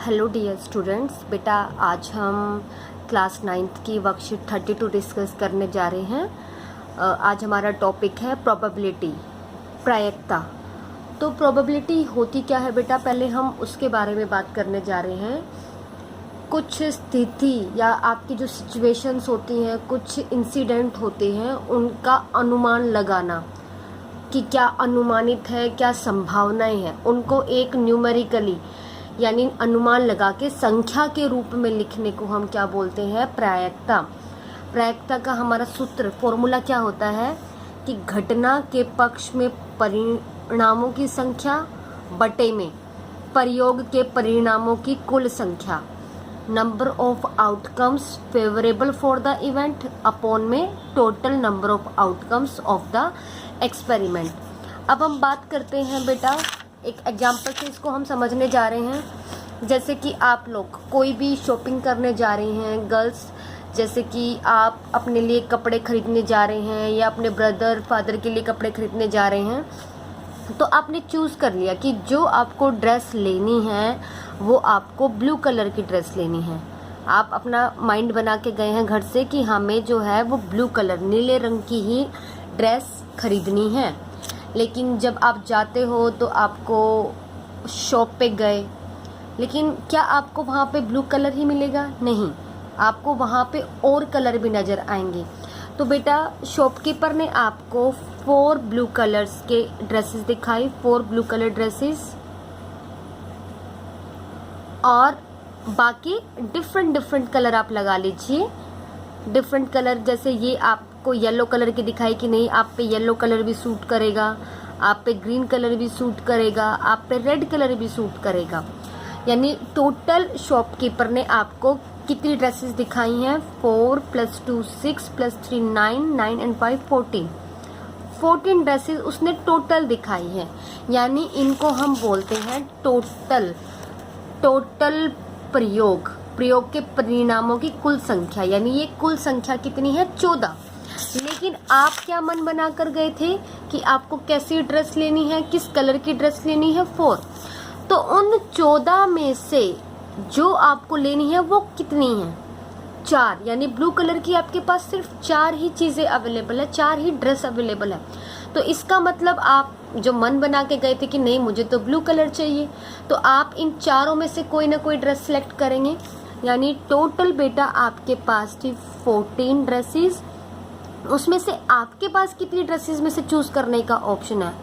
Hello dear students, बेटा आज हम क्लास 9th की वर्कशीट 32 डिस्कस करने जा रहे हैं। आज हमारा टॉपिक है प्रोबेबिलिटी, प्रायिकता। तो प्रोबेबिलिटी होती क्या है बेटा, पहले हम उसके बारे में बात करने जा रहे हैं। कुछ स्थिति या आपकी जो सिचुएशंस होती हैं, कुछ इंसिडेंट होते हैं, उनका अनुमान लगाना कि क्या अनुमानित है, क्या संभावनाएं हैं, उनको एक न्यूमेरिकली यानी अनुमान लगा के संख्या के रूप में लिखने को हम क्या बोलते हैं, प्रायिकता। प्रायिकता का हमारा सूत्र फॉर्मूला क्या होता है कि घटना के पक्ष में परिणामों की संख्या बटे में प्रयोग के परिणामों की कुल संख्या, number of outcomes favourable for the event upon में total number of outcomes of the experiment. अब हम बात करते हैं बेटा, एक एग्जाम्पल से इसको हम समझने जा रहे हैं। जैसे कि आप लोग कोई भी शॉपिंग करने जा रही हैं, गर्ल्स, जैसे कि आप अपने लिए कपड़े खरीदने जा रहे हैं या अपने ब्रदर फादर के लिए कपड़े खरीदने जा रहे हैं, तो आपने चूज़ कर लिया कि जो आपको ड्रेस लेनी है वो आपको ब्लू कलर की ड्रेस लेनी है। आप अपना माइंड बना के गए हैं घर से कि हमें जो है वो ब्लू कलर, नीले रंग की ही ड्रेस खरीदनी है। लेकिन जब आप जाते हो तो आपको शॉप पे गए, लेकिन क्या आपको वहाँ पे ब्लू कलर ही मिलेगा? नहीं, आपको वहाँ पे और कलर भी नज़र आएंगे। तो बेटा शॉपकीपर ने आपको 4 ब्लू कलर्स के ड्रेसेस दिखाई, 4 ब्लू कलर ड्रेसेस, और बाकी डिफरेंट कलर आप लगा लीजिए। डिफरेंट कलर जैसे ये आपको येलो कलर की दिखाई कि नहीं, आप पे येलो कलर भी सूट करेगा, आप पे ग्रीन कलर भी सूट करेगा, आप पे रेड कलर भी सूट करेगा। यानी टोटल शॉपकीपर ने आपको कितनी ड्रेसेस दिखाई हैं? 4 + 2 6 + 3 9 9 and 5 14 ड्रेसेस उसने टोटल दिखाई है। यानी इनको हम बोलते हैं टोटल प्रयोग के परिणामों की कुल संख्या। यानी ये कुल संख्या कितनी है? 14। लेकिन आप क्या मन बना कर गए थे कि आपको कैसी ड्रेस लेनी है, किस कलर की ड्रेस लेनी है? 4। तो उन 14 में से जो आपको लेनी है वो कितनी है? 4। यानी ब्लू कलर की आपके पास सिर्फ 4 ही चीजें अवेलेबल है, 4 ही ड्रेस अवेलेबल है। तो इसका मतलब आप जो मन बना के गए थे कि नहीं मुझे तो ब्लू कलर चाहिए, तो आप इन चारों में से कोई ना कोई ड्रेस सेलेक्ट करेंगे। यानी टोटल बेटा आपके पास थी 14 ड्रेसेस, उसमें से आपके पास कितनी ड्रेसेस में से चूज करने का ऑप्शन है?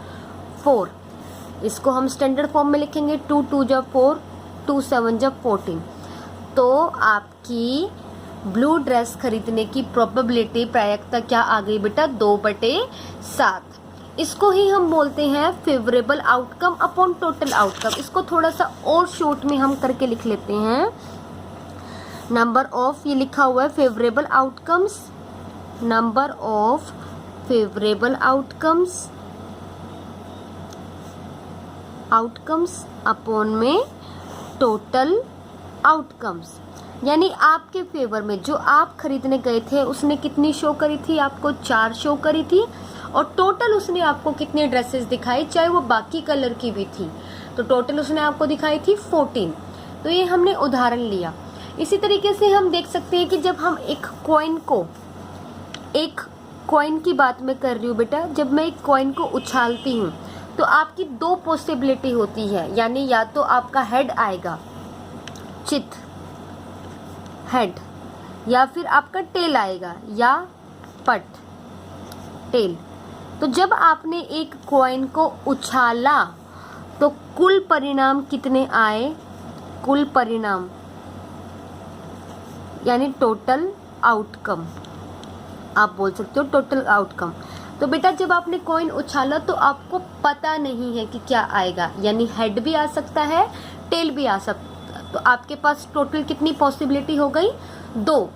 4। इसको हम स्टैंडर्ड फॉर्म में लिखेंगे, 2 2 जा 4, 2 7 जा 14। तो आपकी ब्लू ड्रेस खरीदने की प्रोबेबिलिटी, प्रायिकता क्या आ गई बेटा? 2/7। इसको ही हम बोलते हैं favourable outcome upon total outcome. इसको थोड़ा सा और शॉर्ट में हम करके लिख लेते हैं। नंबर ऑफ, ये लिखा हुआ है favourable outcomes, number of favourable outcomes upon में टोटल आउटकम्स। यानी आपके फेवर में जो आप खरीदने गए थे उसने कितनी शो करी थी? आपको 4 शो करी थी, और टोटल उसने आपको कितनी ड्रेसेस दिखाई, चाहे वो बाकी कलर की भी थी, तो टोटल उसने आपको दिखाई थी 14। तो ये हमने उदाहरण लिया। इसी तरीके से हम देख सकते हैं कि जब हम एक कॉइन की बात मैं कर रही हूँ बेटा, जब मैं एक कॉइन को उछालती हूँ तो आपकी 2 पॉसिबिलिटी होती है। यानी या तो आपका हेड आएगा, चित हेड, या फिर आपका टेल आएगा, या पट टेल। तो जब आपने एक कॉइन को उछाला तो कुल परिणाम कितने आए? कुल परिणाम यानी टोटल आउटकम, आप बोल सकते हो टोटल आउटकम। तो बेटा जब आपने कॉइन उछाला तो आपको पता नहीं है कि क्या आएगा, यानी हेड भी आ सकता है, टेल भी आ सकता है। तो आपके पास टोटल कितनी पॉसिबिलिटी हो गई? 2।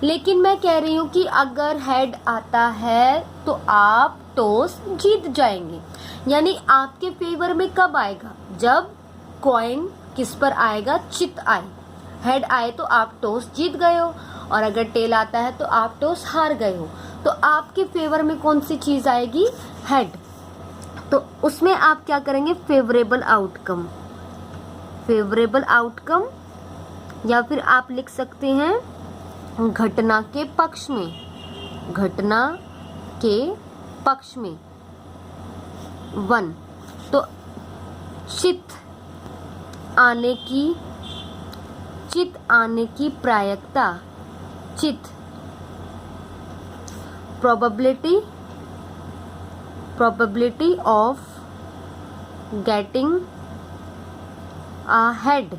लेकिन मैं कह रही हूँ कि अगर हेड आता है तो आप टॉस जीत जाएंगे। यानी आपके फेवर में कब आएगा? जब कॉइन किस पर आएगा? चित आए। हेड आए तो आप टॉस जीत गए हो, और अगर टेल आता है तो आप टॉस हार गए हो। तो आपके फेवर में कौन सी चीज आएगी? हेड। तो उसमें आप क्या करेंगे? फेवरेबल आउटकम या फिर आप लिख सकते हैं घटना के पक्ष में, घटना के पक्ष में 1। तो चित आने की प्रायिकता, चित probability of getting a head।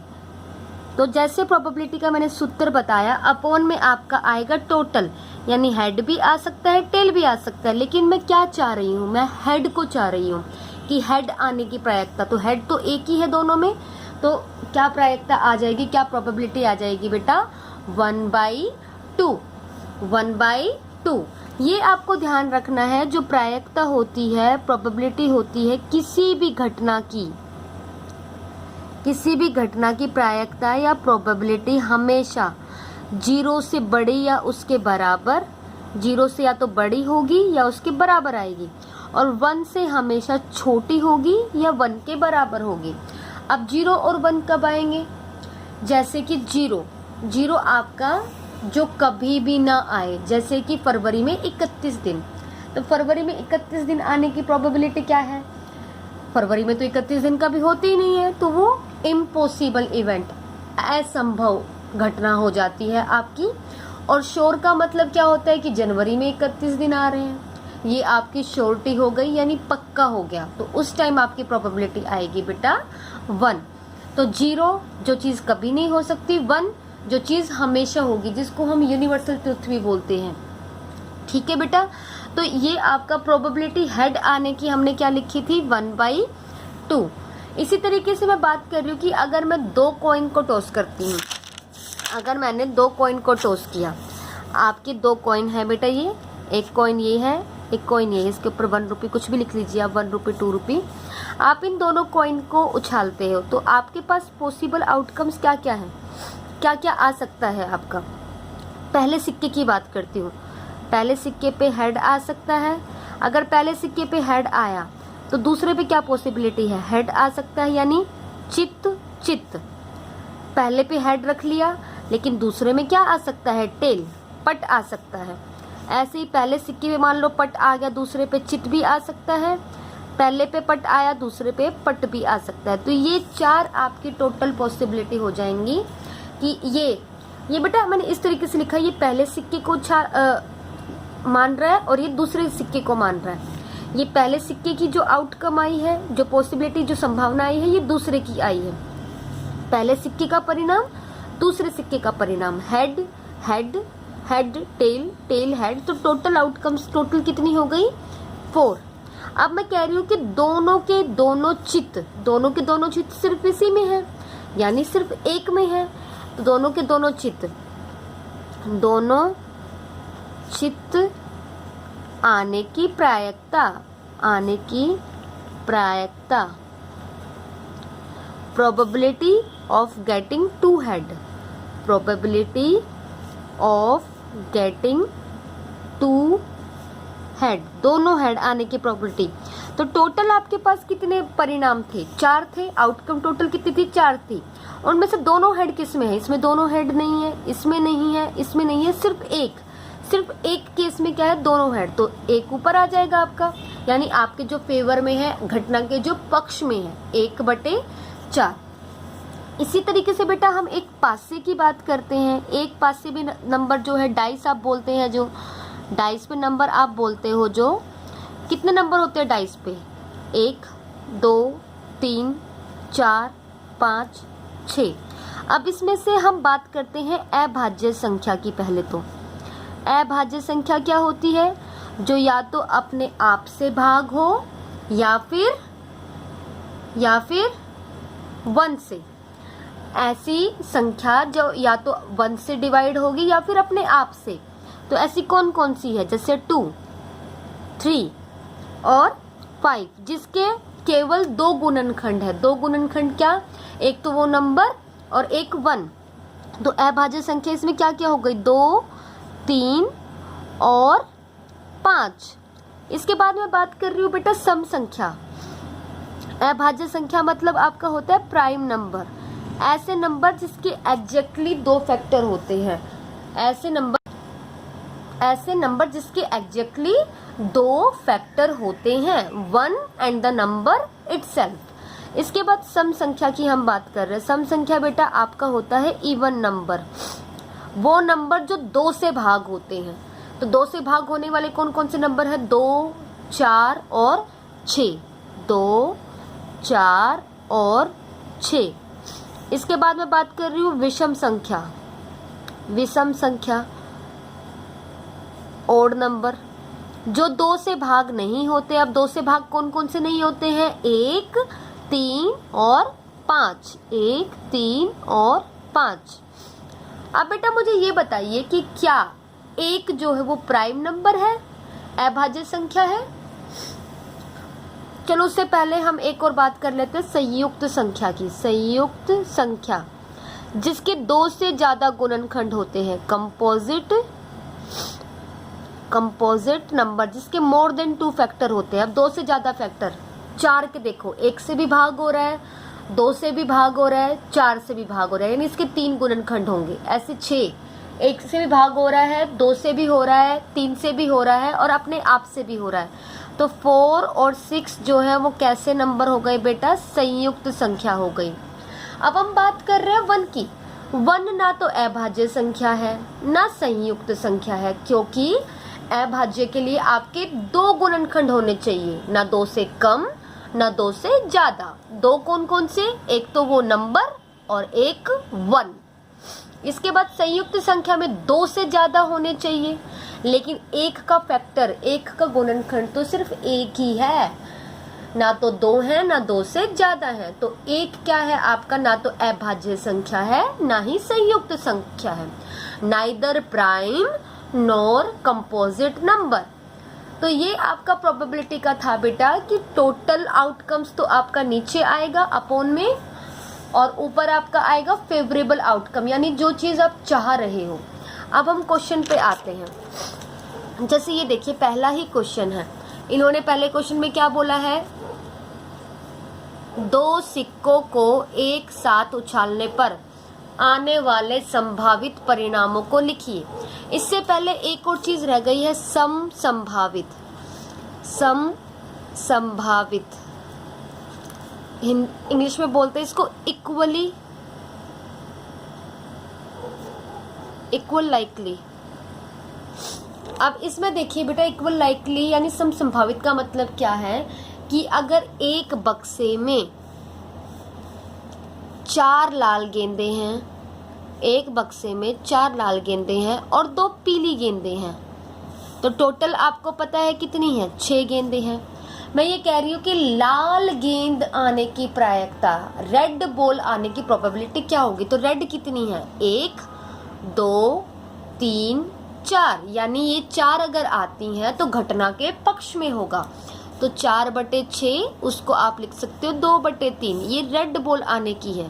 तो जैसे प्रोबेबिलिटी का मैंने सूत्र बताया, अपॉन में आपका आएगा टोटल, यानी हेड भी आ सकता है, टेल भी आ सकता है, लेकिन मैं क्या चाह रही हूँ, मैं हेड को चाह रही हूँ कि हेड आने की प्रायिकता। तो हेड तो एक ही है दोनों में, तो क्या प्रायिकता आ जाएगी, क्या प्रोबेबिलिटी आ जाएगी बेटा, 1/2, 1/2। ये आपको ध्यान रखना है, जो प्रायिकता होती है, प्रोबेबिलिटी होती है किसी भी घटना की प्रायिकता या प्रोबेबिलिटी हमेशा 0 से बड़ी या उसके बराबर, 0 से या तो बड़ी होगी या उसके बराबर आएगी, और 1 से हमेशा छोटी होगी या 1 के बराबर होगी। अब 0 और 1 कब आएंगे, जैसे कि 0 आपका जो कभी भी ना आए, जैसे कि फरवरी में 31 दिन, तो फरवरी में 31 दिन आने की प्रोबेबिलिटी क्या है, फरवरी में तो 31 दिन कभी होती ही नहीं है, तो वो इम्पॉसिबल इवेंट, असंभव घटना हो जाती है आपकी। और श्योर का मतलब क्या होता है कि जनवरी में 31 दिन आ रहे हैं, ये आपकी श्योरिटी हो गई, यानी पक्का हो गया, तो उस टाइम आपकी प्रोबेबिलिटी आएगी बेटा 1। तो 0 जो चीज कभी नहीं हो सकती, 1 जो चीज हमेशा होगी, जिसको हम यूनिवर्सल ट्रुथ भी बोलते हैं। ठीक है बेटा, तो ये आपका प्रोबेबिलिटी हेड आने की हमने क्या लिखी थी, 1/2। इसी तरीके से मैं बात कर रही हूँ कि अगर मैं 2 कॉइन को टॉस करती हूँ, अगर मैंने 2 कॉइन को टॉस किया, आपके 2 कॉइन है बेटा, ये एक कॉइन ये है, एक कॉइन ये है, इसके ऊपर 1 रुपये कुछ भी लिख लीजिए आप, 1 रुपये 2 रुपये। आप इन दोनों कॉइन को उछालते हो, तो आपके पास पॉसिबल आउटकम्स क्या क्या है, क्या क्या आ सकता है आपका। पहले सिक्के की बात करती हूँ, पहले सिक्के पे हेड आ सकता है। अगर पहले सिक्के पे हेड आया तो दूसरे पे क्या पॉसिबिलिटी है, हेड आ सकता है, यानी चित्त। पहले पे हेड रख लिया, लेकिन दूसरे में क्या आ सकता है, टेल, पट आ सकता है। ऐसे ही पहले सिक्के में मान लो पट आ गया, दूसरे पे चित भी आ सकता है, पहले पे पट आया, दूसरे पे पट भी आ सकता है। तो ये 4 आपकी टोटल पॉसिबिलिटी हो जाएंगी कि ये बेटा मैंने इस तरीके से लिखा है, ये पहले सिक्के को मान रहा है और ये दूसरे सिक्के को मान रहा है। ये पहले सिक्के की जो आउटकम आई है, जो पॉसिबिलिटी, जो संभावना आई है, ये दूसरे की आई है। पहले सिक्के का परिणाम, दूसरे सिक्के का परिणाम, head head head tail tail head. तो टोटल आउटकम्स टोटल कितनी हो गई, 4। अब मैं कह रही हूँ कि दोनों के दोनों चित्त सिर्फ इसी में है, यानी सिर्फ एक में है। तो दोनों के दोनों चित्त आने की प्रायिकता, probability of getting 2 head, probability of getting 2 head, दोनों हेड आने की प्रोबेबिलिटी। तो टोटल आपके पास कितने परिणाम थे, 4 थे। आउटकम टोटल कितनी थी, 4 थी। उनमें से दोनों हेड किस में है, इसमें दोनों हेड नहीं है, इसमें नहीं है, इसमें नहीं है, सिर्फ एक केस में क्या है, दोनों हेड। तो एक ऊपर आ जाएगा आपका, यानी आपके जो फेवर में है, घटना के जो पक्ष में है, 1/4। इसी तरीके से बेटा हम एक पासे की बात करते हैं। एक पासे भी नंबर जो है, डाइस आप बोलते हैं, जो डाइस पे नंबर आप बोलते हो, जो कितने नंबर होते हैं डाइस पे, 1 2 3 4 5 6। अब इसमें से हम बात करते हैं अभाज्य संख्या की। पहले तो अभाज्य संख्या क्या होती है, जो या तो अपने आप से भाग हो या फिर 1 से। ऐसी संख्या जो या तो 1 से डिवाइड होगी या फिर अपने आप से। तो ऐसी कौन कौन सी है, जैसे 2 3 और 5, जिसके केवल 2 गुणनखंड है। 2 गुणनखंड क्या, एक तो वो नंबर और एक 1। तो अभाज्य संख्या इसमें क्या क्या हो गई, 2 3 और 5। इसके बाद मैं बात कर रही हूँ बेटा सम संख्या। अभाज्य संख्या मतलब आपका होता है प्राइम नंबर। ऐसे नंबर जिसके एग्जैक्टली 2 फैक्टर होते हैं, ऐसे नंबर जिसके एग्जैक्टली 2 फैक्टर होते हैं, 1 एंड द नंबर इटसेल्फ। इसके बाद सम संख्या की हम बात कर रहे हैं। सम संख्या बेटा आपका होता है इवन नंबर, वो नंबर जो 2 से भाग होते हैं। तो 2 से भाग होने वाले कौन कौन से नंबर है? 2, 4 और 6। 2, 4 और 6। इसके बाद मैं बात कर रही हूँ विषम संख्या। विषम संख्या ओड नंबर जो 2 से भाग नहीं होते। अब 2 से भाग कौन कौन से नहीं होते हैं? 1, 3 और 5। 1, 3 और 5। अब बेटा मुझे ये बताइए कि क्या 1 जो है वो प्राइम नंबर है, अभाज्य संख्या है? चलो उससे पहले हम एक और बात कर लेते हैं संयुक्त संख्या की। संयुक्त संख्या जिसके 2 से ज्यादा गुणनखंड होते हैं, कंपोजिट नंबर जिसके मोर देन 2 फैक्टर होते हैं। अब 2 से ज्यादा फैक्टर, 4 के देखो 1 से भी भाग हो रहा है, 2 से भी भाग हो रहा है, 4 से भी भाग हो रहा है, यानी इसके 3 गुणनखंड होंगे। ऐसे 6, 1 से भी भाग हो रहा है, 2 से भी हो रहा है, 3 से भी हो रहा है और अपने आप से भी हो रहा है। तो 4 और 6 जो है वो कैसे नंबर हो गए बेटा? संयुक्त संख्या हो गई। अब हम बात कर रहे हैं 1 की। 1 ना तो अभाज्य संख्या है ना संयुक्त संख्या है, क्योंकि अभाज्य के लिए आपके 2 गुणनखंड होने चाहिए, ना 2 से कम ना 2 से ज्यादा। 2 कौन कौन से? एक तो वो नंबर और एक 1। इसके बाद संयुक्त संख्या में 2 से ज्यादा होने चाहिए, लेकिन 1 का फैक्टर, 1 का गुणनखंड तो सिर्फ 1 ही है, ना तो 2 है ना 2 से ज्यादा है। तो 1 क्या है आपका? ना तो अभाज्य संख्या है ना ही संयुक्त संख्या है, neither prime nor composite number. तो ये आपका प्रोबेबिलिटी का था बेटा कि टोटल आउटकम्स तो आपका नीचे आएगा अपोन में, और ऊपर आपका आएगा फेवरेबल आउटकम, यानी जो चीज आप चाह रहे हो। अब हम क्वेश्चन पे आते हैं। जैसे ये देखिए पहला ही क्वेश्चन है, इन्होंने पहले क्वेश्चन में क्या बोला है? 2 सिक्कों को एक साथ उछालने पर आने वाले संभावित परिणामों को लिखिए। इससे पहले एक और चीज रह गई है, समसंभावित। समसंभावित इंग्लिश में बोलते हैं इसको इक्वल लाइकली। अब इसमें देखिए बेटा इक्वल लाइकली यानी समसंभावित का मतलब क्या है कि अगर एक बक्से में 4 लाल गेंदे हैं, एक बक्से में 4 लाल गेंदे हैं और 2 पीली गेंदे हैं, तो टोटल आपको पता है कितनी है? 6 गेंदे हैं। मैं ये कह रही हूँ कि लाल गेंद आने की प्रायिकता, रेड बॉल आने की प्रोबेबिलिटी क्या होगी? तो रेड कितनी है? 1, 2, 3, 4, यानी ये 4 अगर आती हैं तो घटना के पक्ष में होगा। तो 4/6 उसको आप लिख सकते हो 2/3, ये रेड बॉल आने की है।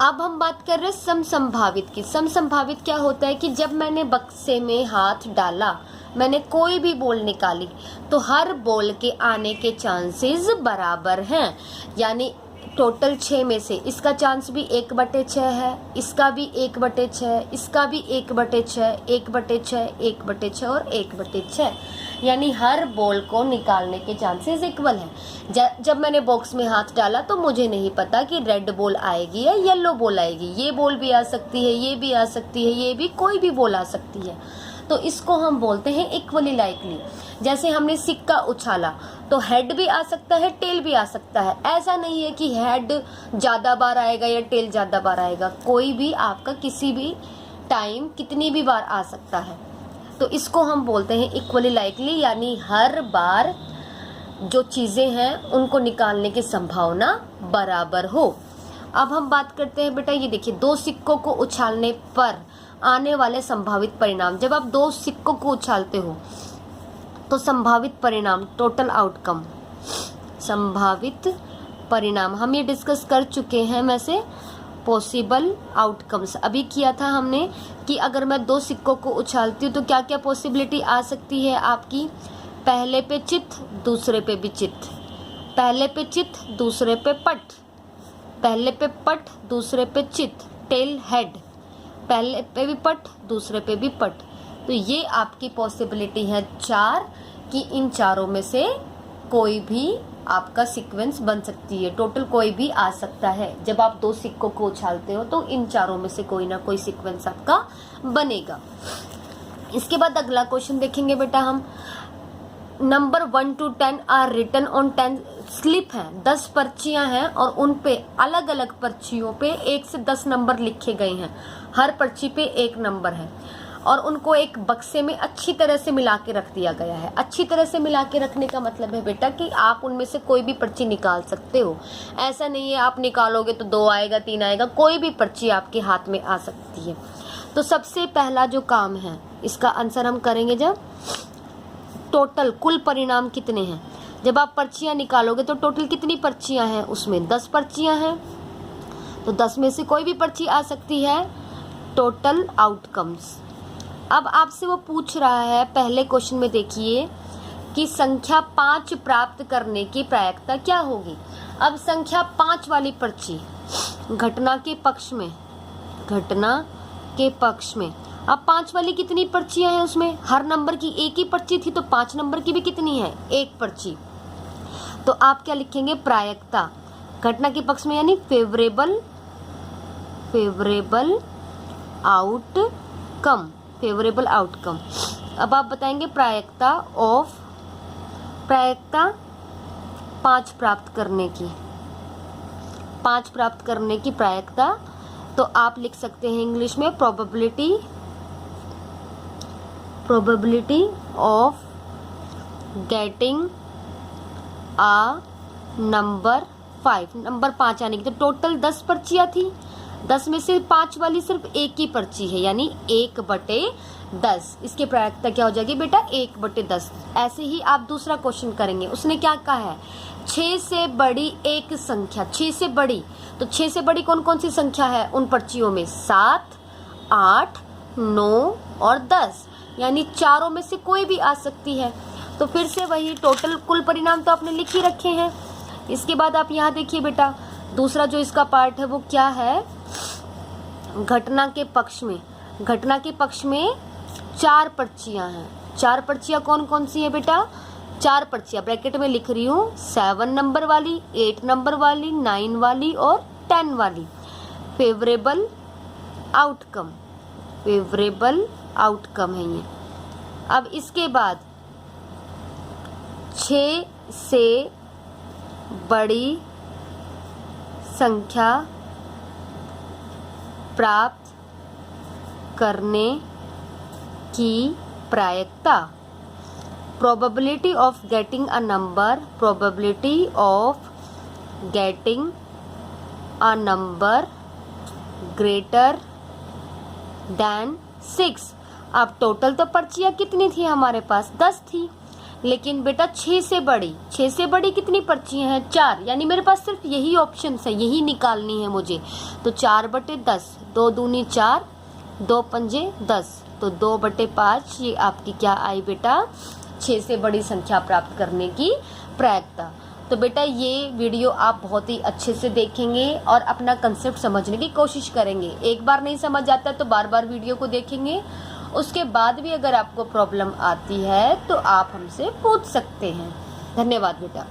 अब हम बात कर रहे हैं समसंभावित की। समसंभावित क्या होता है कि जब मैंने बक्से में हाथ डाला, मैंने कोई भी बॉल निकाली, तो हर बॉल के आने के चांसेस बराबर हैं, यानी टोटल 6 में से इसका चांस भी 1/6 है, इसका भी 1/6, इसका भी 1/6, 1/6, 1/6 और 1/6, यानी हर बॉल को निकालने के चांसेस इक्वल है। जब मैंने बॉक्स में हाथ डाला तो मुझे नहीं पता कि रेड बॉल आएगी या येलो बॉल आएगी, ये बॉल भी आ सकती है, ये भी आ सकती है, ये भी, कोई भी बॉल आ सकती है। तो इसको हम बोलते हैं इक्वली लाइकली। जैसे हमने सिक्का उछाला तो हेड भी आ सकता है, टेल भी आ सकता है। ऐसा नहीं है कि हेड ज्यादा बार आएगा या टेल ज्यादा बार आएगा, कोई भी आपका किसी भी टाइम कितनी भी बार आ सकता है। तो इसको हम बोलते हैं इक्वली लाइकली, यानी हर बार जो चीजें हैं उनको निकालने की संभावना बराबर हो। अब हम बात करते हैं बेटा, ये देखिए 2 सिक्कों को उछालने पर आने वाले संभावित परिणाम। जब आप 2 सिक्कों को उछालते हो तो संभावित परिणाम, टोटल आउटकम, संभावित परिणाम हम ये डिस्कस कर चुके हैं। वैसे पॉसिबल आउटकम्स अभी किया था हमने कि अगर मैं 2 सिक्कों को उछालती हूँ तो क्या क्या पॉसिबिलिटी आ सकती है आपकी? पहले पे चित, दूसरे पे भी चित, पहले पे चित, दूसरे पे पट, पहले पे पट, दूसरे पे चित, टेल हेड, पहले पे भी पट, दूसरे पे भी पट। तो ये आपकी पॉसिबिलिटी है 4 कि इन चारों में से कोई भी आपका सीक्वेंस बन सकती है। टोटल कोई भी आ सकता है। जब आप 2 सिक्कों को उछालते हो तो इन चारों में से कोई ना कोई सीक्वेंस आपका बनेगा। इसके बाद अगला क्वेश्चन देखेंगे बेटा हम। Number 1 to 10 are written on 10 slip हैं, 10 पर्चियां हैं और उन पे अलग अलग पर्चियों पे 1 से 10 नंबर लिखे गए हैं। हर पर्ची पे 1 नंबर है और उनको एक बक्से में अच्छी तरह से मिला के रख दिया गया है। अच्छी तरह से मिला के रखने का मतलब है बेटा कि आप उनमें से कोई भी पर्ची निकाल सकते हो। ऐसा नहीं है आप निकालोगे तो 2 आएगा 3 आएगा, कोई भी पर्ची आपके हाथ में आ सकती है। तो सबसे पहला जो काम है इसका आंसर हम करेंगे जब टोटल कुल परिणाम कितने हैं। जब आप पर्चियां निकालोगे तो टोटल कितनी पर्चियां हैं, उसमें 10 पर्चियां हैं। तो 10 में से कोई भी पर्ची आ सकती है। Total outcomes. अब आपसे वो पूछ रहा है पहले क्वेश्चन में, देखिए कि संख्या 5 प्राप्त करने की प्रायिकता क्या होगी। अब संख्या 5 वाली पर्ची घटना के पक्ष में, घटना के पक्ष में। अब 5 वाली कितनी पर्चियां हैं उसमें, हर नंबर की 1 ही पर्ची थी, तो 5 नंबर की भी कितनी है, 1 पर्ची। तो आप क्या लिखेंगे, प्रायिकता घटना के पक्ष में यानी favourable, favourable outcome, favourable outcome. अब आप बताएंगे प्रायिकता ऑफ, प्रायिकता 5 प्राप्त करने की, 5 प्राप्त करने की प्रायिकता। तो आप लिख सकते हैं इंग्लिश में probability, probability of getting a number 5, number 5 आने की। तो टोटल 10 पर्चियां थी, 10 में से 5 वाली सिर्फ 1 ही पर्ची है यानी 1/10। इसकी प्रायिकता क्या हो जाएगी बेटा, 1/10। ऐसे ही आप दूसरा क्वेश्चन करेंगे। उसने क्या कहा है, 6 से बड़ी एक संख्या, 6 से बड़ी। तो 6 से बड़ी कौन कौन सी संख्या है उन पर्चियों में, 7, 8, 9 और 10, यानी चारों में से कोई भी आ सकती है। तो फिर से वही टोटल कुल परिणाम तो आपने लिख ही रखे हैं। इसके बाद आप यहाँ देखिए बेटा, दूसरा जो इसका पार्ट है वो क्या है, घटना के पक्ष में। घटना के पक्ष में 4 पर्चियां हैं। 4 पर्चियां कौन कौन सी है बेटा, 4 पर्चियां ब्रैकेट में लिख रही हूँ, 7 नंबर वाली, 8 नंबर वाली, 9 वाली और 10 वाली। फेवरेबल आउटकम, फेवरेबल आउटकम है ये। अब इसके बाद 6 से बड़ी संख्या प्राप्त करने की प्रायिकता, probability of getting a number, probability of getting a number greater than 6। अब टोटल तो पर्चियां कितनी थी हमारे पास, 10 थी, लेकिन बेटा 6 से बड़ी, 6 से बड़ी कितनी पर्चियां हैं, 4, यानी मेरे पास सिर्फ यही ऑप्शन है, यही निकालनी है मुझे। तो 4/10, 2 दूनी 4, 2 पंजे 10, तो 2/5 ये आपकी क्या आई बेटा, 6 से बड़ी संख्या प्राप्त करने की प्रायिकता। तो बेटा ये वीडियो आप बहुत ही अच्छे से देखेंगे और अपना कंसेप्ट समझने की कोशिश करेंगे। एक बार नहीं समझ आता तो बार बार वीडियो को देखेंगे। उसके बाद भी अगर आपको प्रॉब्लम आती है तो आप हमसे पूछ सकते हैं। धन्यवाद बेटा।